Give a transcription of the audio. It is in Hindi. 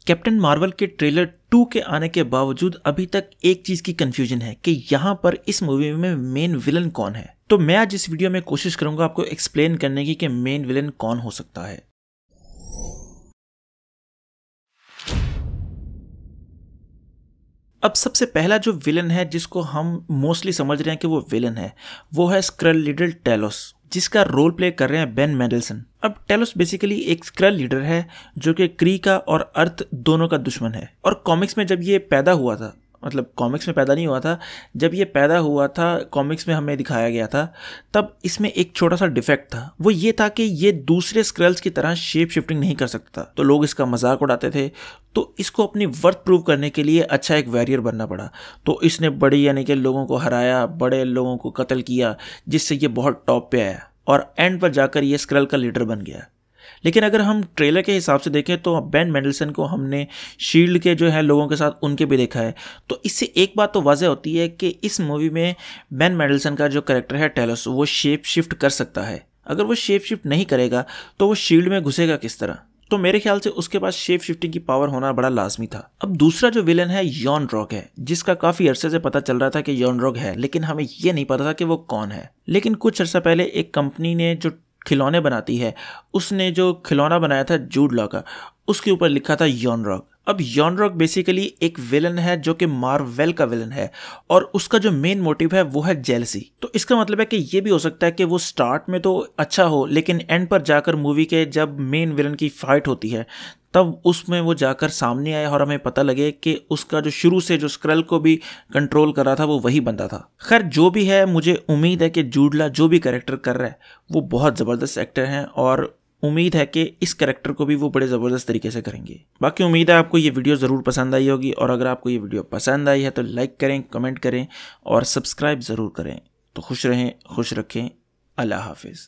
कैप्टन मार्वल के ट्रेलर 2 के आने के बावजूद अभी तक एक चीज की कंफ्यूजन है कि यहाँ पर इस मूवी में मेन विलन कौन है। तो मैं आज इस वीडियो में कोशिश करूंगा आपको एक्सप्लेन करने की कि मेन विलन कौन हो सकता है। अब सबसे पहला जो विलन है जिसको हम मोस्टली समझ रहे हैं कि वो विलन है, वो है स्क्रल लीडर टेलोस, जिसका रोल प्ले कर रहे हैं बेन मेंडलसन। अब टेलोस बेसिकली एक स्क्रल लीडर है जो कि क्री का और अर्थ दोनों का दुश्मन है। और कॉमिक्स में जब ये पैदा हुआ था, मतलब कॉमिक्स में पैदा नहीं हुआ था, जब ये पैदा हुआ था कॉमिक्स में हमें दिखाया गया था, तब इसमें एक छोटा सा डिफेक्ट था। वो ये था कि ये दूसरे स्क्रल्स की तरह शेप शिफ्टिंग नहीं कर सकता। तो लोग इसका मजाक उड़ाते थे। तो इसको अपनी वर्थ प्रूव करने के लिए अच्छा एक वॉरियर बनना पड़ा। तो इसने बड़ी यानी कि लोगों को हराया, बड़े लोगों को कत्ल किया, जिससे ये बहुत टॉप पे आया और एंड पर जाकर ये स्क्रल का लीडर बन गया। लेकिन अगर हम ट्रेलर के हिसाब से देखें तो बेन मेंडलसन को हमने शील्ड के जो है लोगों के साथ उनके भी देखा है। तो इससे एक बात तो वाज़ेह होती है कि इस मूवी में बेन मेंडलसन का जो कैरेक्टर है टेलोस, वो शेप शिफ्ट कर सकता है। अगर वो शेप शिफ्ट नहीं करेगा तो वो शील्ड में घुसेगा किस तरह? तो मेरे ख्याल से उसके पास शेप शिफ्टिंग की पावर होना बड़ा लाजमी था। अब दूसरा जो विलन है यॉन रॉक है, जिसका काफी अरसे से पता चल रहा था कि यॉन रॉक है, लेकिन हमें यह नहीं पता था कि वो कौन है। लेकिन कुछ अर्सा पहले एक कंपनी ने जो खिलौने बनाती है, उसने जो खिलौना बनाया था जूड लॉ का, उसके ऊपर लिखा था यॉन रॉक। अब यॉन रॉक बेसिकली एक विलन है जो कि मार्वेल का विलन है और उसका जो मेन मोटिव है वो है जेलसी। तो इसका मतलब है कि ये भी हो सकता है कि वो स्टार्ट में तो अच्छा हो, लेकिन एंड पर जाकर मूवी के जब मेन विलन की फाइट होती है तब उसमें वो जाकर सामने आए और हमें पता लगे कि उसका जो शुरू से जो स्क्रल को भी कंट्रोल कर रहा था वो वही बंदा था। खैर जो भी है, मुझे उम्मीद है कि जूड लॉ जो भी कैरेक्टर कर रहा है वो बहुत ज़बरदस्त एक्टर हैं और उम्मीद है कि इस कैरेक्टर को भी वो बड़े ज़बरदस्त तरीके से करेंगे। बाकी उम्मीद है आपको ये वीडियो ज़रूर पसंद आई होगी और अगर आपको ये वीडियो पसंद आई है तो लाइक करें, कमेंट करें और सब्सक्राइब ज़रूर करें। तो खुश रहें, खुश रखें। अल्लाह हाफिज़।